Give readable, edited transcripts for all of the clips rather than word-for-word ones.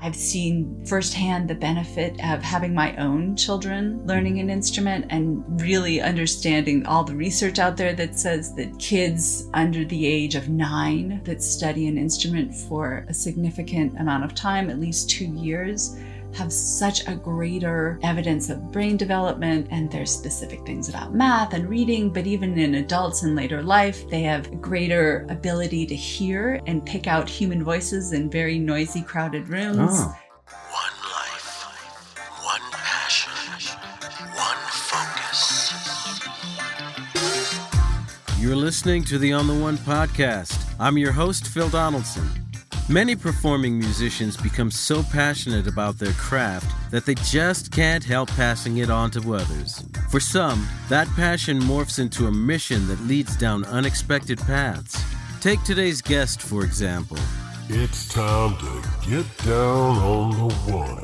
I've seen firsthand the benefit of having my own children learning an instrument and really understanding all the research out there that says that kids under the age of 9 that study an instrument for a significant amount of time, at least 2 years, have such a greater evidence of brain development. And there's specific things about math and reading, but even in adults in later life, they have a greater ability to hear and pick out human voices in very noisy, crowded rooms. Oh. One life, one passion, one focus. You're listening to the On the One podcast. I'm your host, Phil Donaldson. Many performing musicians become so passionate about their craft that they just can't help passing it on to others. For some, that passion morphs into a mission that leads down unexpected paths. Take today's guest, for example. It's time to get down on the one.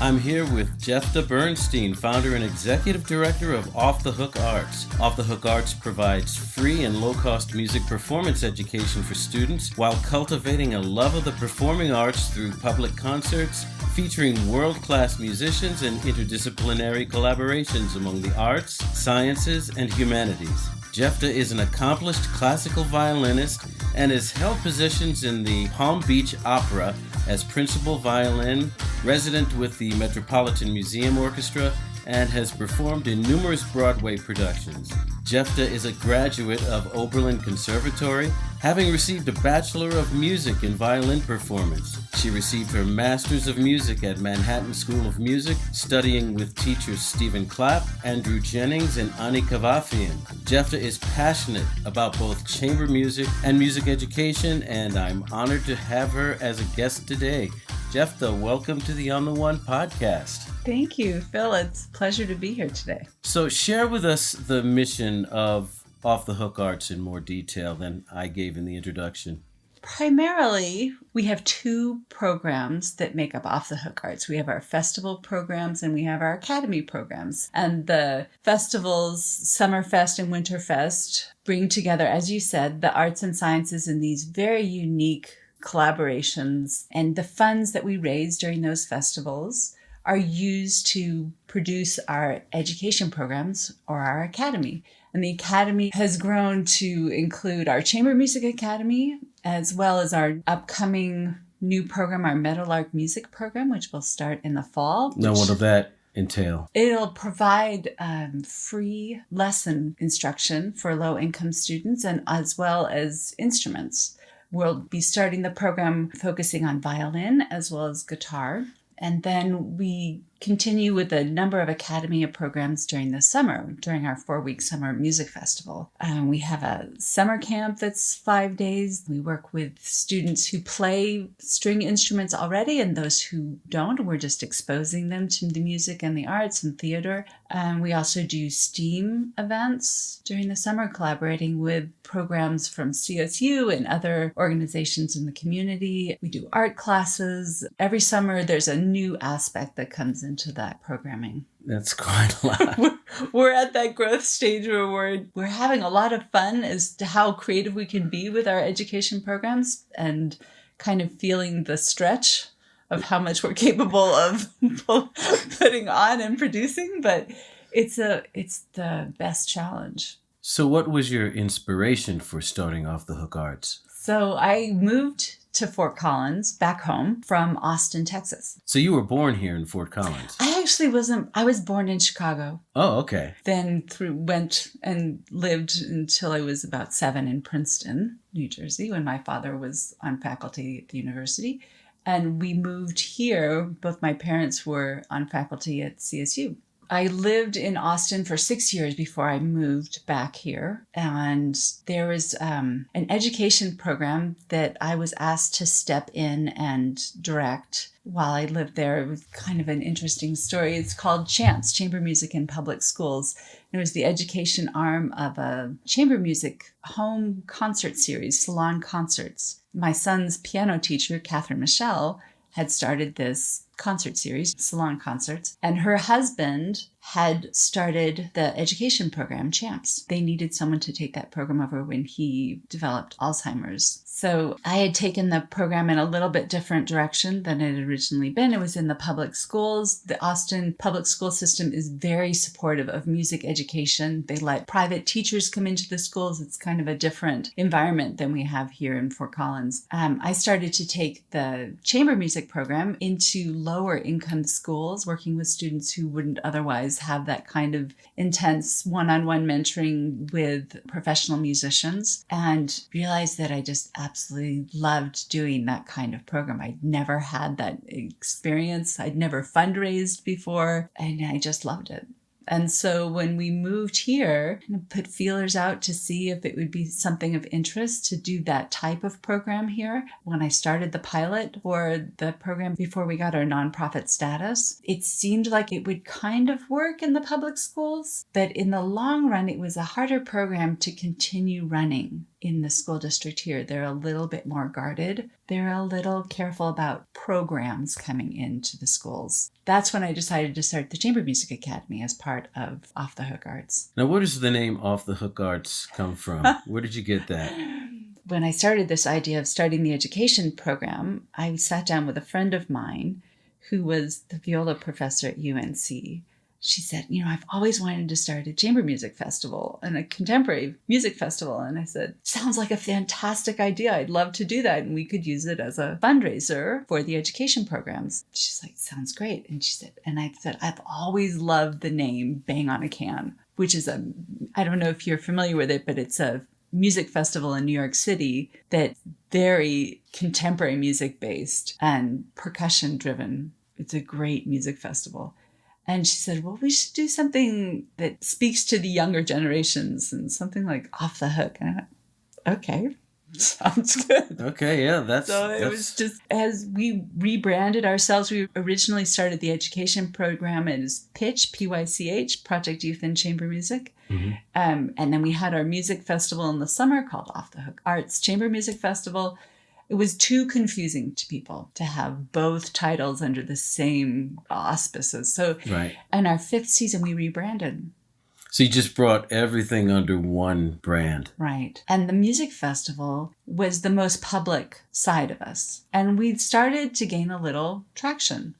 I'm here with Jephta Bernstein, founder and executive director of Off the Hook Arts. Off the Hook Arts provides free and low-cost music performance education for students while cultivating a love of the performing arts through public concerts, featuring world-class musicians and interdisciplinary collaborations among the arts, sciences, and humanities. Jephta is an accomplished classical violinist and has held positions in the Palm Beach Opera as principal violin, resident with the Metropolitan Museum Orchestra, and has performed in numerous Broadway productions. Jephta is a graduate of Oberlin Conservatory, having received a Bachelor of Music in Violin Performance. She received her Master's of Music at Manhattan School of Music, studying with teachers Stephen Clapp, Andrew Jennings, and Ani Kavafian. Jephta is passionate about both chamber music and music education, and I'm honored to have her as a guest today. Jephta, welcome to the On the One podcast. Thank you, Phil. It's a pleasure to be here today. So share with us the mission of Off the Hook Arts in more detail than I gave in the introduction. Primarily, we have 2 programs that make up Off the Hook Arts. We have our festival programs and we have our academy programs. And the festivals, Summerfest and Winterfest, bring together, as you said, the arts and sciences in these very unique collaborations. And the funds that we raise during those festivals are used to produce our education programs or our academy. And the academy has grown to include our Chamber Music Academy, as well as our upcoming new program, our Meadowlark Music Program, which will start in the fall. Now, what will that entail? It'll provide free lesson instruction for low-income students and as well as instruments. We'll be starting the program focusing on violin as well as guitar. And then we continue with a number of academy programs during the summer, during our 4-week summer music festival. We have a summer camp that's 5 days. We work with students who play string instruments already and those who don't. We're just exposing them to the music and the arts and theater. We also do STEAM events during the summer, collaborating with programs from CSU and other organizations in the community. We do art classes. Every summer, there's a new aspect that comes into that programming. That's quite a lot. We're at that growth stage where we're having a lot of fun as to how creative we can be with our education programs and kind of feeling the stretch of how much we're capable of putting on and producing, but it's the best challenge. So what was your inspiration for starting Off the Hook Arts? So I moved to Fort Collins, back home, from Austin, Texas. So you were born here in Fort Collins? I actually wasn't. I was born in Chicago. Oh, okay. Then went and lived until I was about 7 in Princeton, New Jersey, when my father was on faculty at the university. And we moved here. Both my parents were on faculty at CSU. I lived in Austin for 6 years before I moved back here. And there was an education program that I was asked to step in and direct while I lived there. It was kind of an interesting story. It's called CHANCE, Chamber Music in Public Schools. It was the education arm of a chamber music home concert series, salon concerts. My son's piano teacher, Catherine Michelle, had started this concert series, salon concerts. And her husband had started the education program, CHAMPS. They needed someone to take that program over when he developed Alzheimer's. So I had taken the program in a little bit different direction than it had originally been. It was in the public schools. The Austin public school system is very supportive of music education. They let private teachers come into the schools. It's kind of a different environment than we have here in Fort Collins. I started to take the chamber music program into lower income schools, working with students who wouldn't otherwise have that kind of intense one-on-one mentoring with professional musicians, and realized that I just absolutely loved doing that kind of program. I'd never had that experience. I'd never fundraised before, and I just loved it. And so when we moved here, I put feelers out to see if it would be something of interest to do that type of program here. When I started the pilot for the program before we got our nonprofit status, it seemed like it would kind of work in the public schools, but in the long run, it was a harder program to continue running in the school district here. They're a little bit more guarded. They're a little careful about programs coming into the schools. That's when I decided to start the Chamber Music Academy as part of Off the Hook Arts. Now, where does the name Off the Hook Arts come from? Where did you get that? When I started this idea of starting the education program, I sat down with a friend of mine who was the viola professor at UNC. She said, I've always wanted to start a chamber music festival and a contemporary music festival. And I said, sounds like a fantastic idea. I'd love to do that. And we could use it as a fundraiser for the education programs. She's like, sounds great. And I said, I've always loved the name Bang on a Can, which is I don't know if you're familiar with it, but it's a music festival in New York City that's very contemporary music based and percussion driven. It's a great music festival. And she said, well, we should do something that speaks to the younger generations and something like Off the Hook. And I went, okay, sounds good. Okay, yeah, that's... Was just, as we rebranded ourselves, we originally started the education program as PYCH, P-Y-C-H, Project Youth in Chamber Music. Mm-hmm. And then we had our music festival in the summer called Off the Hook Arts Chamber Music Festival. It was too confusing to people to have both titles under the same auspices. So right. In our 5th season, we rebranded. So you just brought everything under one brand. Right. And the music festival was the most public side of us. And we started to gain a little traction.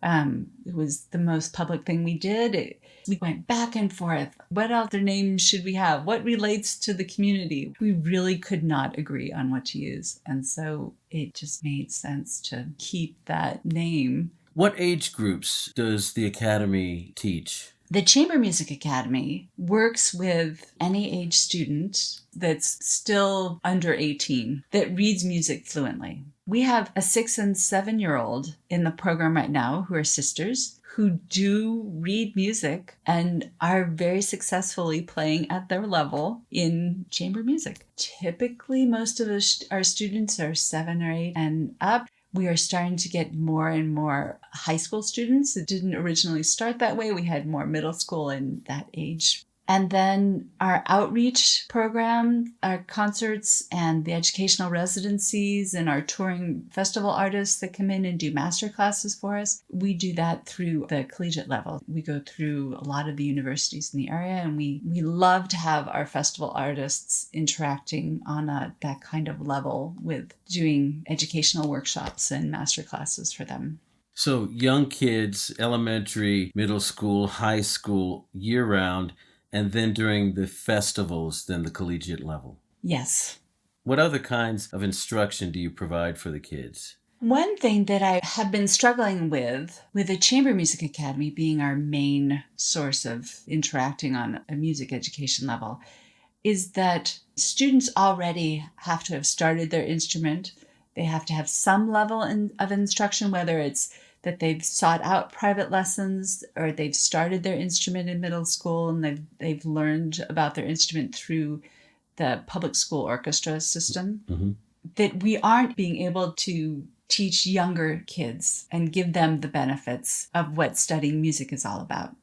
It was the most public thing we did. We went back and forth. What other names should we have? What relates to the community? We really could not agree on what to use. And so it just made sense to keep that name. What age groups does the Academy teach? The Chamber Music Academy works with any age student that's still under 18 that reads music fluently. We have a 6 and 7-year-old in the program right now who are sisters who do read music and are very successfully playing at their level in chamber music. Typically, most of our students are 7 or 8 and up. We are starting to get more and more high school students. It didn't originally start that way. We had more middle school in that age. And then our outreach program, our concerts and the educational residencies and our touring festival artists that come in and do master classes for us, we do that through the collegiate level. We go through a lot of the universities in the area, and we love to have our festival artists interacting on that kind of level with doing educational workshops and master classes for them. So young kids, elementary, middle school, high school, year-round, and then during the festivals, then the collegiate level. Yes. What other kinds of instruction do you provide for the kids? One thing that I have been struggling with the Chamber Music Academy being our main source of interacting on a music education level, is that students already have to have started their instrument. They have to have some level of instruction, whether it's that they've sought out private lessons or they've started their instrument in middle school and they've learned about their instrument through the public school orchestra system. Mm-hmm. That we aren't being able to teach younger kids and give them the benefits of what studying music is all about.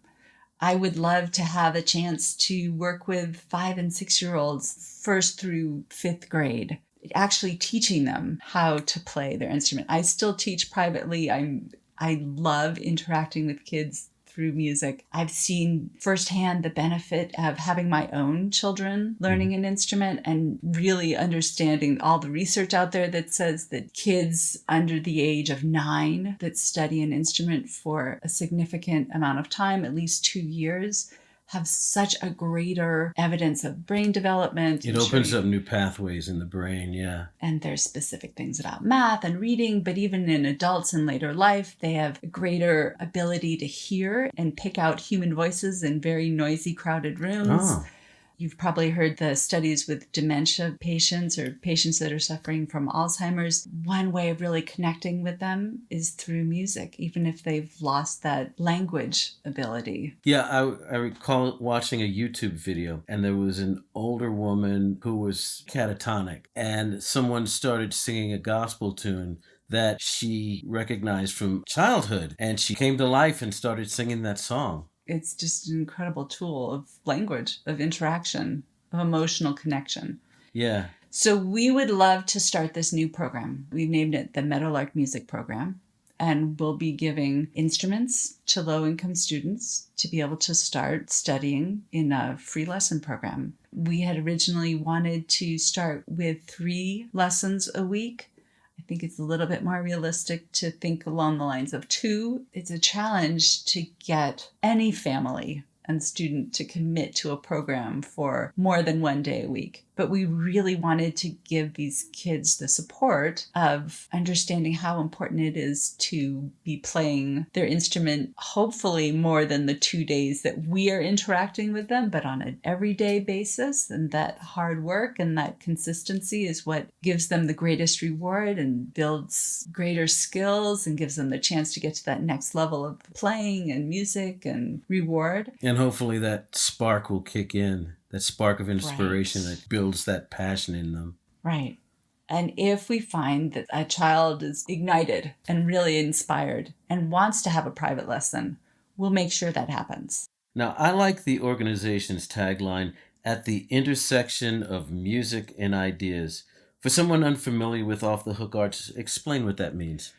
I would love to have a chance to work with 5 and 6-year-olds 1st through 5th grade, actually teaching them how to play their instrument. I still teach privately. I'm I love interacting with kids through music. I've seen firsthand the benefit of having my own children learning an instrument and really understanding all the research out there that says that kids under the age of 9 that study an instrument for a significant amount of time, at least 2 years, have such a greater evidence of brain development. It opens up new pathways in the brain, yeah. And there's specific things about math and reading, but even in adults in later life, they have a greater ability to hear and pick out human voices in very noisy, crowded rooms. Oh. You've probably heard the studies with dementia patients or patients that are suffering from Alzheimer's. One way of really connecting with them is through music, even if they've lost that language ability. Yeah, I recall watching a YouTube video, and there was an older woman who was catatonic, and someone started singing a gospel tune that she recognized from childhood, and she came to life and started singing that song. It's just an incredible tool of language, of interaction, of emotional connection. Yeah. So we would love to start this new program. We've named it the Meadowlark Music Program, and we'll be giving instruments to low-income students to be able to start studying in a free lesson program. We had originally wanted to start with 3 lessons a week. I think it's a little bit more realistic to think along the lines of 2. It's a challenge to get any family and student to commit to a program for more than 1 day a week. But we really wanted to give these kids the support of understanding how important it is to be playing their instrument, hopefully more than the 2 days that we are interacting with them, but on an everyday basis. And that hard work and that consistency is what gives them the greatest reward and builds greater skills and gives them the chance to get to that next level of playing and music and reward. And hopefully that spark will kick in. That spark of inspiration that builds that passion in them. Right. And if we find that a child is ignited and really inspired and wants to have a private lesson, we'll make sure that happens. Now, I like the organization's tagline, "At the intersection of music and ideas." For someone unfamiliar with Off the Hook Arts, explain what that means.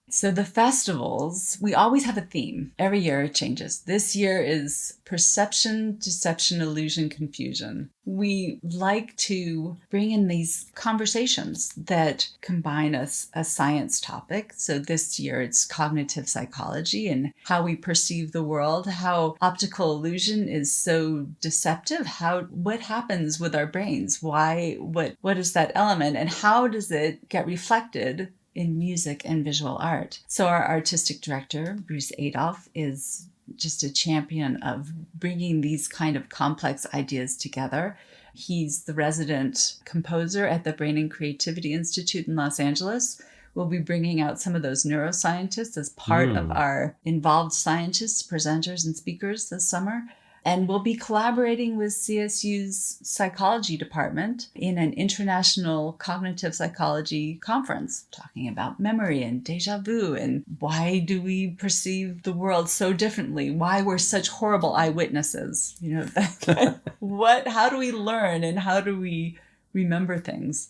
So the festivals, we always have a theme. Every year it changes. This year is perception, deception, illusion, confusion. We like to bring in these conversations that combine a science topic. So this year it's cognitive psychology and how we perceive the world, how optical illusion is so deceptive, what happens with our brains, what is that element, and how does it get reflected in music and visual art. So our artistic director, Bruce Adolph, is just a champion of bringing these kind of complex ideas together. He's the resident composer at the Brain and Creativity Institute in Los Angeles. We'll be bringing out some of those neuroscientists as part of our involved scientists, presenters, and speakers this summer. And we'll be collaborating with CSU's psychology department in an international cognitive psychology conference, talking about memory and deja vu and why do we perceive the world so differently? Why we're such horrible eyewitnesses? How do we learn and how do we remember things?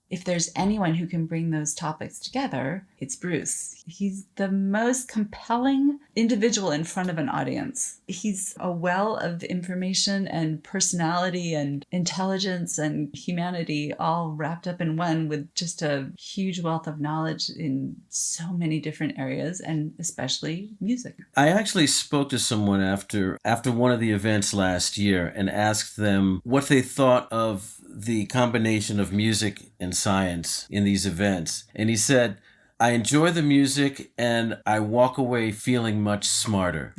If there's anyone who can bring those topics together, it's Bruce. He's the most compelling individual in front of an audience. He's a well of information and personality and intelligence and humanity all wrapped up in one, with just a huge wealth of knowledge in so many different areas, and especially music. I actually spoke to someone after one of the events last year and asked them what they thought of the combination of music and science in these events. And he said, "I enjoy the music and I walk away feeling much smarter."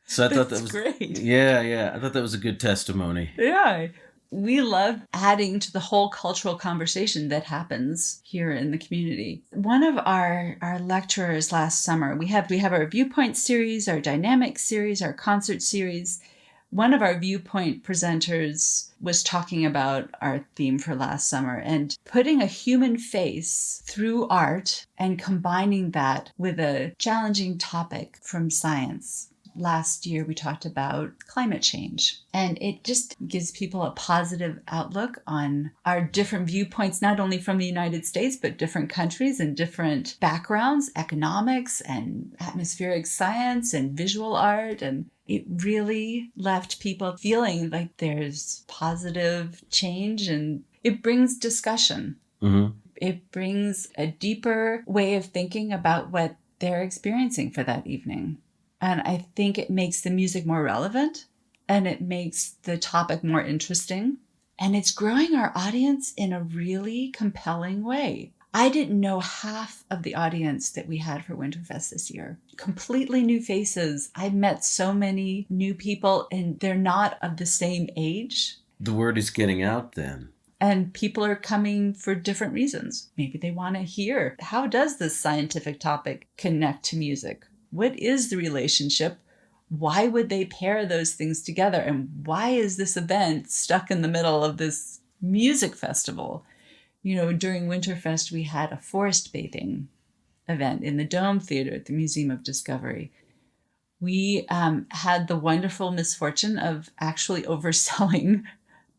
So I thought that was great. Yeah. I thought that was a good testimony. Yeah. We love adding to the whole cultural conversation that happens here in the community. One of our lecturers last summer, we have our Viewpoint series, our Dynamic series, our Concert series. One of our Viewpoint presenters was talking about our theme for last summer and putting a human face through art and combining that with a challenging topic from science. last year we talked about climate change, and it just gives people a positive outlook on our different viewpoints, not only from the United States, but different countries and different backgrounds, economics and atmospheric science and visual art. And it really left people feeling like there's positive change, and it brings discussion. Mm-hmm. It brings a deeper way of thinking about what they're experiencing for that evening. And I think it makes the music more relevant, and it makes the topic more interesting. And it's growing our audience in a really compelling way. I didn't know half of the audience that we had for Winterfest this year. Completely new faces. I met so many new people, and they're not of the same age. The word is getting out then. And people are coming for different reasons. Maybe they want to hear, how does this scientific topic connect to music? What is the relationship? Why would they pair those things together? And why is this event stuck in the middle of this music festival? You know, during Winterfest, we had a forest bathing event in the Dome Theater at the Museum of Discovery. We had the wonderful misfortune of actually overselling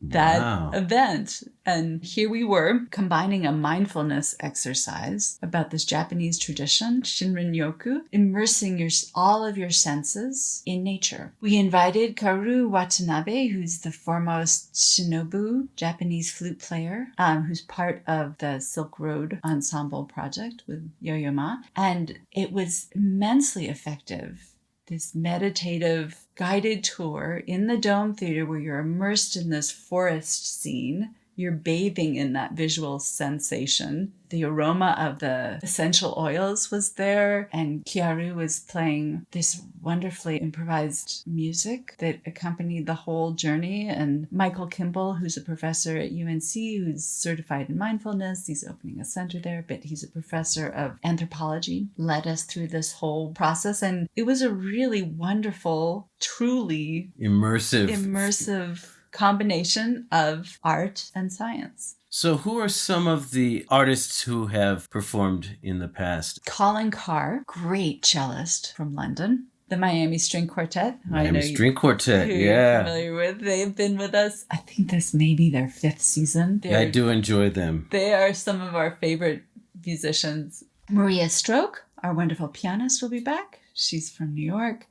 that event. And here we were combining a mindfulness exercise about this Japanese tradition, Shinrin-yoku, immersing all of your senses in nature. We invited Kaoru Watanabe, who's the foremost shinobu, Japanese flute player, who's part of the Silk Road Ensemble project with Yo-Yo Ma. And it was immensely effective. This meditative guided tour in the Dome Theater where you're immersed in this forest scene. You're bathing in that visual sensation. The aroma of the essential oils was there, and Kiaru was playing this wonderfully improvised music that accompanied the whole journey. And Michael Kimball, who's a professor at UNC, who's certified in mindfulness, he's opening a center there, but he's a professor of anthropology, led us through this whole process. And it was a really wonderful, truly immersive combination of art and science. So who are some of the artists who have performed in the past? Colin Carr, great cellist from London. The Miami String Quartet. String Quartet, You're familiar with. They've been with us. I think this may be their 5th season. I do enjoy them. They are some of our favorite musicians. Maria Stroke, our wonderful pianist, will be back. She's from New York.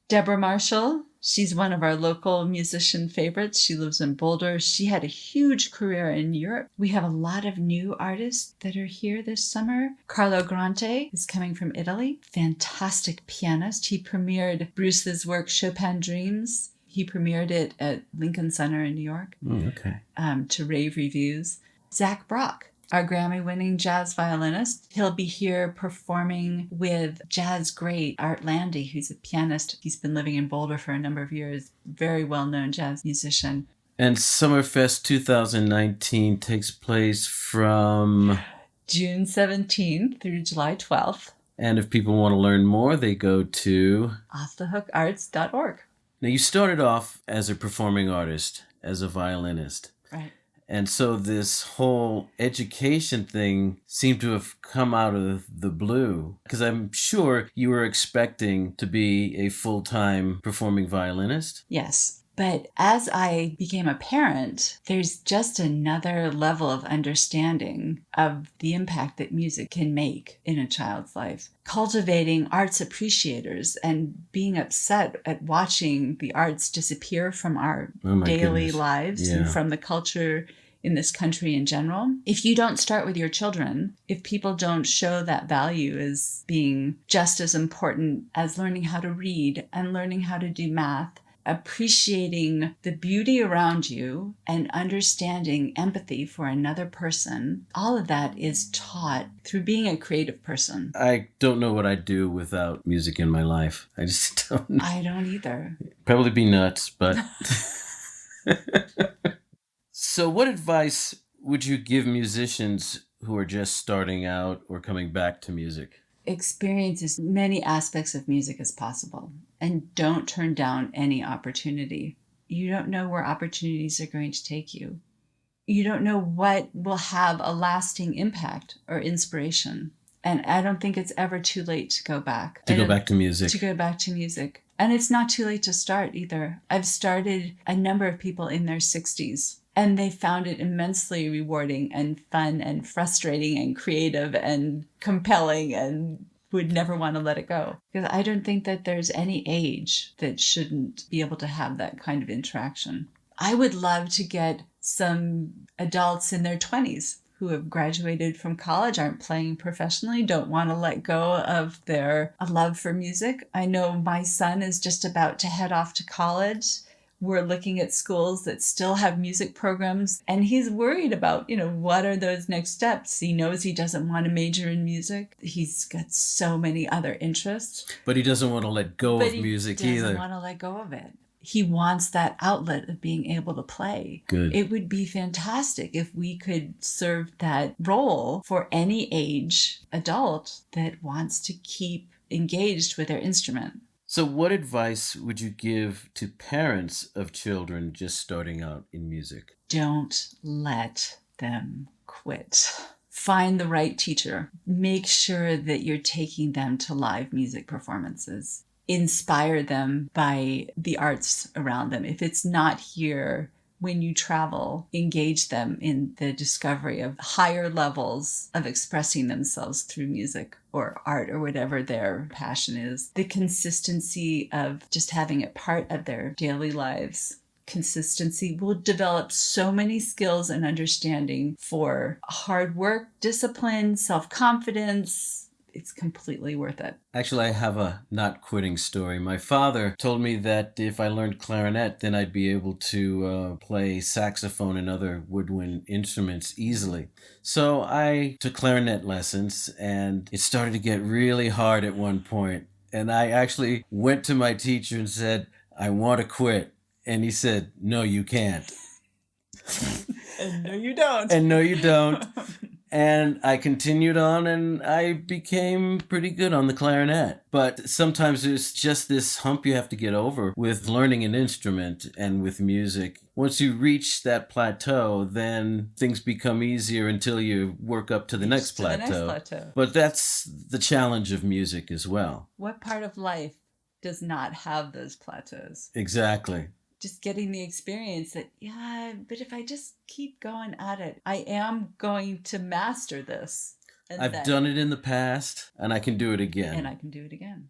Deborah Marshall, she's one of our local musician favorites. She lives in Boulder. She had a huge career in Europe. We have a lot of new artists that are here this summer. Carlo Grante is coming from Italy. Fantastic pianist. He premiered Bruce's work, Chopin Dreams. He premiered it at Lincoln Center in New York. To rave reviews. Zach Brock, our Grammy-winning jazz violinist. He'll be here performing with jazz great Art Landy, who's a pianist. He's been living in Boulder for a number of years. Very well-known jazz musician. And Summerfest 2019 takes place from June 17th through July 12th. And if people want to learn more, they go to offthehookarts.org. Now, you started off as a performing artist, as a violinist. Right. And so this whole education thing seemed to have come out of the blue, because I'm sure you were expecting to be a full-time performing violinist. Yes. But as I became a parent, there's just another level of understanding of the impact that music can make in a child's life. Cultivating arts appreciators and being upset at watching the arts disappear from our daily lives and from the culture in this country in general. If you don't start with your children, if people don't show that value as being just as important as learning how to read and learning how to do math, appreciating the beauty around you and understanding empathy for another person, all of that is taught through being a creative person. I don't know what I'd do without music in my life. I just don't. I don't either. Probably be nuts, but... So what advice would you give musicians who are just starting out or coming back to music? Experience as many aspects of music as possible, and don't turn down any opportunity. You don't know where opportunities are going to take you. You don't know what will have a lasting impact or inspiration. And I don't think it's ever too late to go back. To go back to music. To go back to music. And it's not too late to start either. I've started a number of people in their 60s, and they found it immensely rewarding and fun and frustrating and creative and compelling and would never want to let it go. Because I don't think that there's any age that shouldn't be able to have that kind of interaction. I would love to get some adults in their 20s who have graduated from college, aren't playing professionally, don't want to let go of their love for music. I know my son is just about to head off to college. We're looking at schools that still have music programs, and he's worried about, what are those next steps? He knows he doesn't want to major in music. He's got so many other interests. But he doesn't want to let go of music either. He doesn't want to let go of it. He wants that outlet of being able to play. Good. It would be fantastic if we could serve that role for any age adult that wants to keep engaged with their instrument. So what advice would you give to parents of children just starting out in music? Don't let them quit. Find the right teacher. Make sure that you're taking them to live music performances. Inspire them by the arts around them. If it's not here, when you travel, engage them in the discovery of higher levels of expressing themselves through music or art or whatever their passion is. The consistency of just having it part of their daily lives. Consistency will develop so many skills and understanding for hard work, discipline, self-confidence. It's completely worth it. Actually, I have a not quitting story. My father told me that if I learned clarinet, then I'd be able to play saxophone and other woodwind instruments easily. So I took clarinet lessons, and it started to get really hard at one point. And I actually went to my teacher and said, I want to quit. And he said, no, you can't. And no, you don't. And no, you don't. And I continued on, and I became pretty good on the clarinet. But sometimes there's just this hump you have to get over with learning an instrument and with music. Once you reach that plateau, then things become easier until you work up to the next plateau. But that's the challenge of music as well. What part of life does not have those plateaus? Exactly. Just getting the experience that, but if I just keep going at it, I am going to master this. And I've done it in the past, and I can do it again. And I can do it again.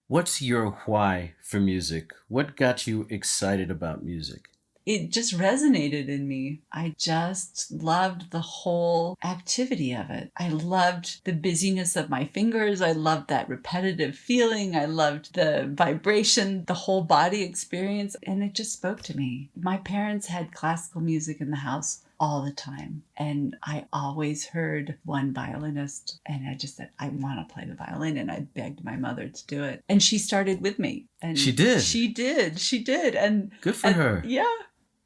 What's your why for music? What got you excited about music? It just resonated in me. I just loved the whole activity of it. I loved the busyness of my fingers. I loved that repetitive feeling. I loved the vibration, the whole body experience, and it just spoke to me. My parents had classical music in the house all the time, and I always heard one violinist, and I just said, I want to play the violin, and I begged my mother to do it. And she started with me. And she did? She did. And good for her. Yeah.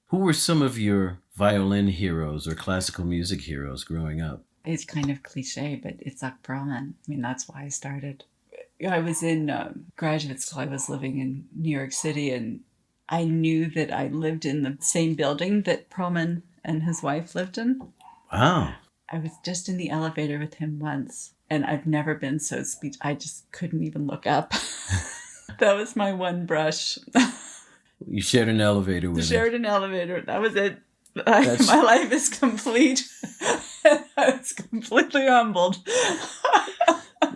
Who were some of your violin heroes or classical music heroes growing up? It's kind of cliche, but it's Zuck Perlman. I mean, that's why I started. I was in graduate school. I was living in New York City, and I knew that I lived in the same building that Perlman and his wife lived in. Wow. I was just in the elevator with him once, and I've never been so I just couldn't even look up. That was my one brush. You shared an elevator with him. Shared an elevator. That was it. My life is complete. I was completely humbled.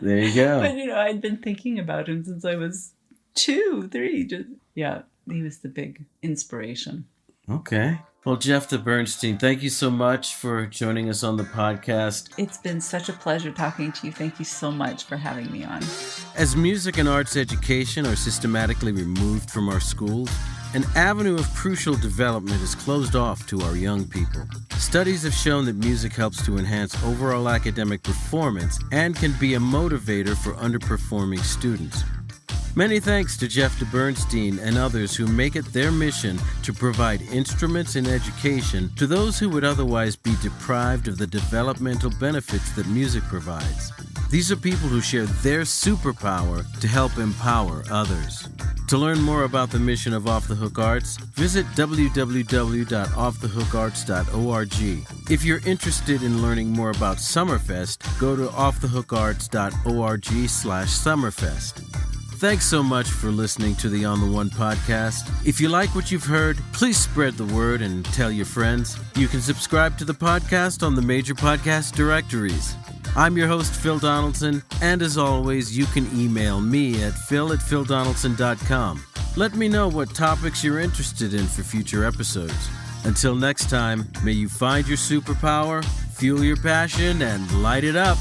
There you go. But, I'd been thinking about him since I was 2, 3. He was the big inspiration. Okay. Well, Jephta Bernstein, thank you so much for joining us on the podcast. It's been such a pleasure talking to you. Thank you so much for having me on. As music and arts education are systematically removed from our schools, an avenue of crucial development is closed off to our young people. Studies have shown that music helps to enhance overall academic performance and can be a motivator for underperforming students. Many thanks to Jephta Bernstein and others who make it their mission to provide instruments and education to those who would otherwise be deprived of the developmental benefits that music provides. These are people who share their superpower to help empower others. To learn more about the mission of Off the Hook Arts, visit www.offthehookarts.org. If you're interested in learning more about Summerfest, go to offthehookarts.org/Summerfest. Thanks so much for listening to the On the One podcast. If you like what you've heard, please spread the word and tell your friends. You can subscribe to the podcast on the major podcast directories. I'm your host, Phil Donaldson, and as always, you can email me at phil@phildonaldson.com. Let me know what topics you're interested in for future episodes. Until next time, may you find your superpower, fuel your passion, and light it up.